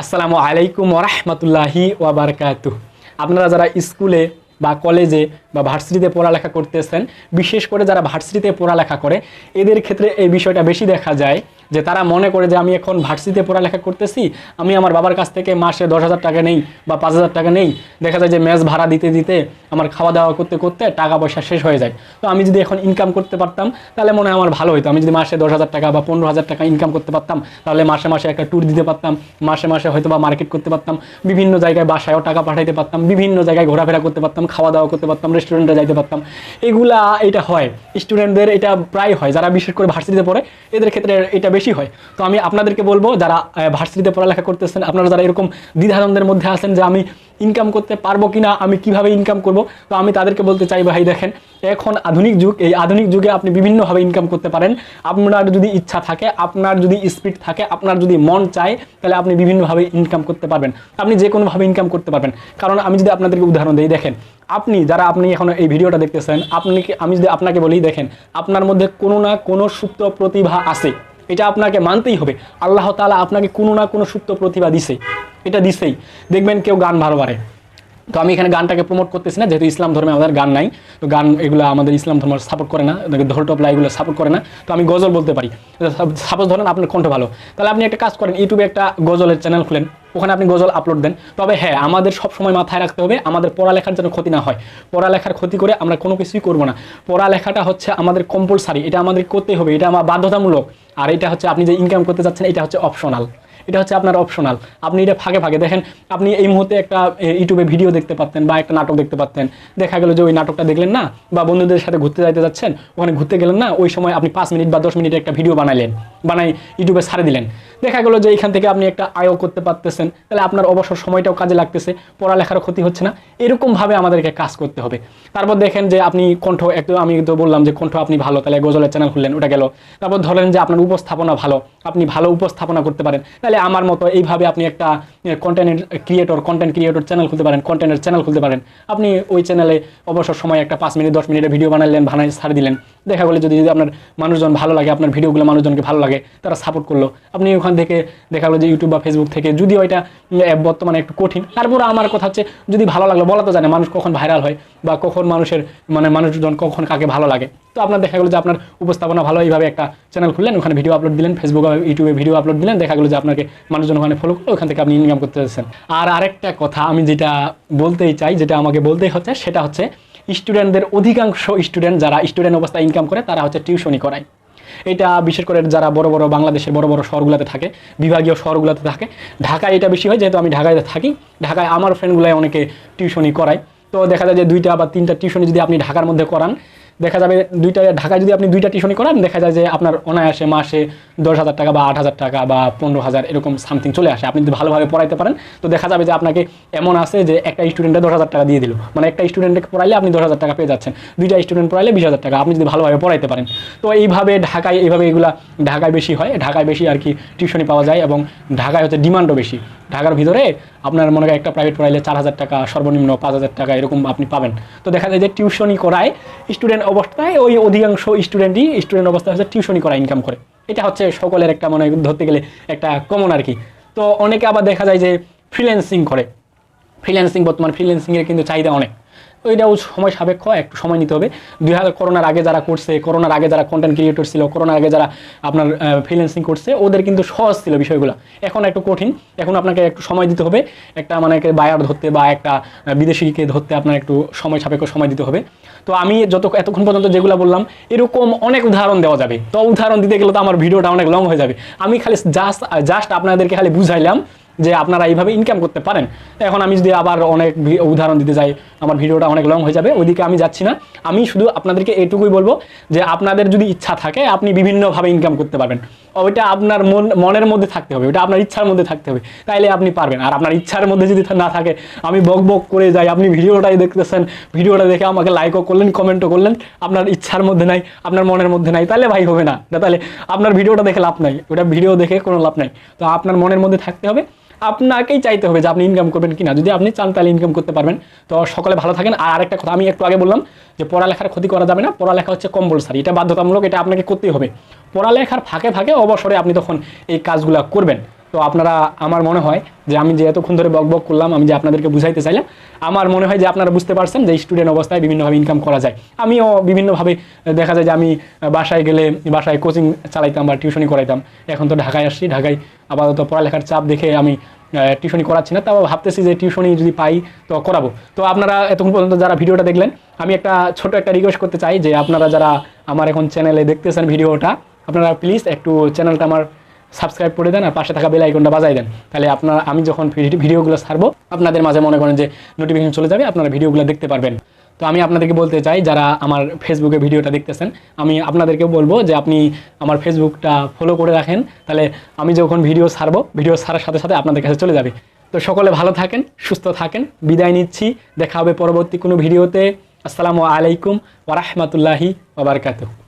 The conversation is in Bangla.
আসসালামু আলাইকুম ওরহমতুল্লাহি ওয়াবারকাতুহ। আপনারা যারা স্কুলে বা কলেজে বা ভার্সিটিতে পড়ালেখা করতেছেন, বিশেষ করে যারা ভার্সিটিতে পড়ালেখা করে, এদের ক্ষেত্রে এই বিষয়টা বেশি দেখা যায় যে তারা মনে করে যে আমি এখন ভার্সিটিতে পড়ালেখা করতেছি, আমি আমার বাবার কাছ থেকে মাসে 10,000 টাকা নেই বা 5,000 টাকা নেই। দেখা যায় যে মেস ভাড়া দিতে দিতে আমার খাওয়া দাওয়া করতে করতে টাকা পয়সা শেষ হয়ে যায়। তো আমি যদি এখন ইনকাম করতে পারতাম তাহলে মনে হয় আমার ভালো হতো। আমি যদি মাসে 10,000 টাকা বা 15,000 টাকা ইনকাম করতে পারতাম, তাহলে মাসে মাসে একটা ট্যুর দিতে পারতাম, মাসে মাসে হয়তো বা মার্কেট করতে পারতাম, বিভিন্ন জায়গায় বাসায়ও টাকা পাঠাইতে পারতাম, বিভিন্ন জায়গায় ঘোরাফেরা করতে পারতাম, খাওয়া দাওয়া করতে পারতাম, রেস্টুরেন্টে যাইতে পারতাম। এগুলা এটা হয় স্টুডেন্টদের, এটা প্রায় হয় যারা বিশেষ করে ভার্সিটিতে পড়ে, এদের ক্ষেত্রে এটা বেশি হয়। তো আমি আপনাদেরকে বলবো, যারা ভার্সিটিতে পড়ালেখা করতেছেন, আপনারা যারা এরকম দ্বিধাদ্বন্দ্বের মধ্যে আছেন যে আমি ইনকাম করতে পারবো কিনা, আমি কিভাবে ইনকাম করব, তো আমি তাদেরকে বলতে চাই, ভাই দেখেন এখন আধুনিক যুগ, এই আধুনিক যুগে আপনি বিভিন্নভাবে ইনকাম করতে পারেন। আপনার যদি ইচ্ছা থাকে, আপনার যদি স্পিড থাকে, আপনার যদি মন চায়, তাহলে আপনি বিভিন্নভাবে ইনকাম করতে পারবেন। আপনি যে কোনোভাবে ইনকাম করতে পারবেন। কারণ আমি যদি আপনাদেরকে উদাহরণ দিই, দেখেন আপনি এখন এই ভিডিওটা দেখতেছেন, আমি যদি আপনাকে বলি, দেখেন আপনার মধ্যে কোনো না কোনো সুপ্ত প্রতিভা আছে, এটা আপনাকে মানতেই হবে। আল্লাহ তাআলা আপনাকে কোনো না কোনো সুপ্ত প্রতিভা দিছে, এটা দিছেই। দেখবেন কেউ গান ভালো পারে, তো আমি এখানে গানটাকে প্রমোট করতেছি না, যেহেতু ইসলাম ধর্মে আমাদের গান নাই, তো গান এগুলো আমাদের ইসলাম ধর্ম সাপোর্ট করে না, ঢোল টপলা এগুলো সাপোর্ট করে না। তো আমি গজল বলতে পারি। সাপোজ ধরেন আপনার কণ্ঠ ভালো, তাহলে আপনি একটা কাজ করেন, ইউটিউবে একটা গজলের চ্যানেল খুলেন, ওখানে আপনি গজল আপলোড দেন। তবে হ্যাঁ, আমাদের সবসময় মাথায় রাখতে হবে আমাদের পড়ালেখার যেন ক্ষতি না হয়। পড়ালেখার ক্ষতি করে আমরা কোনো কিছুই করবো না। পড়ালেখাটা হচ্ছে আমাদের কম্পালসারি, এটা আমাদের করতেই হবে, এটা আমার বাধ্যতামূলক। আর এটা হচ্ছে আপনি যে ইনকাম করতে চাচ্ছেন, এটা হচ্ছে অপশনাল, এটা হচ্ছে আপনার অপশনাল। আপনি এটা ফাঁকে ফাঁকে দেখেন, আপনি এই মুহূর্তে একটা ইউটিউবে ভিডিও দেখতে পারতেন বা একটা নাটক দেখতে পারতেন। দেখা গেল যে ওই নাটকটা দেখলেন না, বা বন্ধুদের সাথে ঘুরতে যাইতে যাচ্ছেন, ওখানে ঘুরতে গেলেন না, ওই সময় আপনি 5 মিনিট বা 10 মিনিট একটা ভিডিও বানাই ইউটিউবে ছাড়ে দিলেন। দেখা গেল যে এখান থেকে আপনি একটা আয়ও করতে পারতেছেন, তাহলে আপনার অবসর সময়টাও কাজে লাগতেছে, পড়ালেখারও ক্ষতি হচ্ছে না। এরকমভাবে আমাদেরকে কাজ করতে হবে। তারপর দেখেন যে আপনি কণ্ঠ, একটু আমি তো বললাম যে কণ্ঠ আপনি ভালো, তাহলে গজলের চ্যানেল খুললেন, ওটা গেল। তারপর ধরেন যে আপনার উপস্থাপনা ভালো, আপনি ভালো উপস্থাপনা করতে পারেন, তাহলে আমার মতো এইভাবে আপনি একটা কন্টেন্ট ক্রিয়েটর চ্যানেল খুলতে পারেন, কন্টেন্টের চ্যানেল খুলতে পারেন। আপনি ওই চ্যানেলে অবসর সময় একটা 5 মিনিট 10 মিনিটের ভিডিও বানাই ছাড় দিলেন। দেখা গেলো যদি আপনার মানুষজন ভালো লাগে, আপনার ভিডিওগুলো মানুষজনকে ভালো লাগে, তারা সাপোর্ট করলো, আপনি ওখান থেকে দেখা গেলো যে ইউটিউব বা ফেসবুক থেকে, যদিও এটা বর্তমানে একটু কঠিন, তারপরে আমার কথা হচ্ছে যদি ভালো লাগলো, বলা তো জানে মানুষ কখন ভাইরাল হয় বা কখন মানুষজন কখন কাকে ভালো লাগে। তো আপনার দেখা গেলো যে আপনার উপস্থাপনা ভালো, এইভাবে একটা চ্যানেল খুললেন, ওখানে ভিডিও আপলোড দিলেন, ফেসবুক ইউটিউবে ভিডিও আপলোড দিলেন, দেখা গেলো যে আপনাকে মানুষজন ওখানে ফলো করলো, ওখান থেকে আপনি ইনকাম করতে চাচ্ছেন। আর আরেকটা কথা আমি যেটা বলতেই চাই, যেটা আমাকে বলতেই হচ্ছে, সেটা হচ্ছে স্টুডেন্টদের অধিকাংশ স্টুডেন্ট যারা স্টুডেন্ট অবস্থায় ইনকাম করে, তারা হচ্ছে টিউশনি করায়। এটা বিশেষ করে যারা বড় বড় বাংলাদেশের বড় বড় শহরগুলোতে থাকে, বিভাগীয় শহরগুলোতে থাকে। ঢাকায় এটা বেশি হয়, যেহেতু আমি ঢাকায় থাকি। ঢাকায় আমার ফ্রেন্ডগুলাই অনেকে টিউশনি করায়। তো দেখা যায় যে 2টা বা 3টা টিউশনি যদি আপনি ঢাকার মধ্যে করান, দেখা যাবে ঢাকায় যদি আপনি 2টা টিউশনি করান, দেখা যায় যে আপনার অনায়াসে মাসে 10,000 টাকা বা 8,000 টাকা বা 15,000 এরকম সামথিং চলে আসে। আপনি যদি ভালোভাবে পড়াইতে পারেন, তো দেখা যাবে যে আপনাকে এমন আছে যে একটা স্টুডেন্টে 10,000 টাকা দিয়ে দিল, মানে একটা স্টুডেন্টকে পড়াইলে আপনি 10,000 টাকা পেয়ে যাচ্ছেন, 2টা স্টুডেন্ট পড়াইলে 20,000 টাকা, আপনি যদি ভালোভাবে পড়াইতে পারেন। তো এইভাবে এগুলা ঢাকায় বেশি হয়, ঢাকায় বেশি আর কি টিউশনি পাওয়া যায়, এবং ঢাকায় হচ্ছে ডিমান্ডও বেশি। ঢাকার ভিতরে আপনার মনে হয় একটা প্রাইভেট পড়াইলে 4,000 টাকা, সর্বনিম্ন 5,000 টাকা এরকম আপনি পাবেন। তো দেখা যায় যে টিউশনি করায় স্টুডেন্ট অবস্থায়, ওই অধিকাংশ স্টুডেন্ট অবস্থায় হচ্ছে টিউশনি করা ইনকাম করে। এটা হচ্ছে সকলের একটা ধরতে গেলে একটা কমন আর কি। তো অনেকে আবার দেখা যায় যে ফ্রিল্যান্সিং করে। বর্তমান ফ্রিল্যান্সিংয়ের কিন্তু চাহিদা অনেক। তো এটাও সময় সাপেক্ষ, একটু সময় নিতে হবে। করোনার আগে যারা করছে, করোনার আগে যারা কন্টেন্ট ক্রিয়েটর ছিল, করোনার আগে যারা আপনার ফ্রিল্যান্সিং করছে, ওদের কিন্তু সহজ ছিল বিষয়গুলো। এখন একটু কঠিন, এখন আপনাকে একটু সময় দিতে হবে। একটা বায়ার ধরতে বা একটা বিদেশিকে ধরতে আপনার একটু সময় সাপেক্ষ সময় দিতে হবে। তো আমি এতক্ষণ পর্যন্ত যেগুলো বললাম, এরকম অনেক উদাহরণ দেওয়া যাবে। তো উদাহরণ দিতে গেলে তো আমার ভিডিওটা অনেক লং হয়ে যাবে। আমি খালি জাস্ট আপনাদেরকে খালি বুঝাইলাম যে আপনারা এইভাবে ইনকাম করতে পারেন। এখন আমি যদি আবার অনেক উদাহরণ দিতে যাই, আমার ভিডিওটা অনেক লং হয়ে যাবে, ওইদিকে আমি যাচ্ছি না। আমি শুধু আপনাদেরকে এটুকুই বলবো যে আপনাদের যদি ইচ্ছা থাকে, আপনি বিভিন্নভাবে ইনকাম করতে পারবেন। ওইটা আপনার মনের মধ্যে থাকতে হবে, ওটা আপনার ইচ্ছার মধ্যে থাকতে হবে, তাইলে আপনি পারবেন। আর আপনার ইচ্ছার মধ্যে যদি না থাকে, আমি বক করে যাই, আপনি ভিডিওটাই দেখতেছেন, ভিডিওটা দেখে আমাকে লাইকও করলেন, কমেন্টও করলেন, আপনার ইচ্ছার মধ্যে নাই, আপনার মনের মধ্যে নাই, তাহলে ভাই হবে না। তাহলে আপনার ভিডিওটা দেখে লাভ নাই, ওটা ভিডিও দেখে কোনো লাভ নাই। তো আপনার মনের মধ্যে থাকতে হবে, আপনাকেই চাইতে হবে যে আপনি ইনকাম করবেন কিনা। যদি আপনি চান তাহলে ইনকাম করতে পারবেন। তো সকলে ভালো থাকেন। আর আরেকটা কথা আমি একটু আগে বললাম যে পড়ালেখার ক্ষতি করা যাবে না, পড়ালেখা হচ্ছে কম্পালসারি, এটা বাধ্যতামূলক, এটা আপনাকে করতেই হবে। পড়ালেখার ফাঁকে ফাঁকে অবসরে আপনি তখন এই কাজগুলো করবেন। তো আপনারা, আমার মনে হয় যে আমি যে এতক্ষণ ধরে বক বক করলাম, আমি যে আপনাদেরকে বুঝাইতে চাইলাম, আমার মনে হয় যে আপনারা বুঝতে পারছেন যে স্টুডেন্ট অবস্থায় বিভিন্নভাবে ইনকাম করা যায়। আমিও বিভিন্নভাবে দেখা যায় যে আমি বাসায় গেলে বাসায় কোচিং চালাইতাম বা টিউশনি করাইতাম। এখন তো ঢাকায় আসছি, ঢাকায় আপাতত পড়ালেখার চাপ দেখে আমি টিউশনি করাচ্ছি না, তাও ভাবতেছি যে টিউশনি যদি পাই তো করাবো। তো আপনারা এতক্ষণ পর্যন্ত যারা ভিডিওটা দেখলেন, আমি ছোট একটা রিকোয়েস্ট করতে চাই যে আপনারা যারা আমার এখন চ্যানেলে দেখতেছেন ভিডিওটা, আপনারা প্লিজ একটু চ্যানেলটা আমার সাবস্ক্রাইব করে দেন আর পাশে থাকা বেল আইকনটা বাজাই দেন। তাহলে আমি যখন ভিডিওগুলো ছাড়বো আপনাদের মাঝে মনে করেন যে নোটিফিকেশন চলে যাবে, আপনারা ভিডিওগুলো দেখতে পারবেন। তো আমি আপনাদেরকে বলতে চাই, যারা আমার ফেসবুকে ভিডিওটা দেখতেছেন, আমি আপনাদেরকেও বলবো যে আপনি আমার ফেসবুকটা ফলো করে রাখেন, তাহলে আমি যখন ভিডিও ছাড়বো, ভিডিও ছাড়ার সাথে সাথে আপনাদের কাছে চলে যাবে। তো সকলে ভালো থাকেন, সুস্থ থাকেন, বিদায় নিচ্ছি। দেখা হবে পরবর্তী কোনো ভিডিওতে। আসসালামু আলাইকুম ওয়া রাহমাতুল্লাহি ওয়া বারাকাতুহু।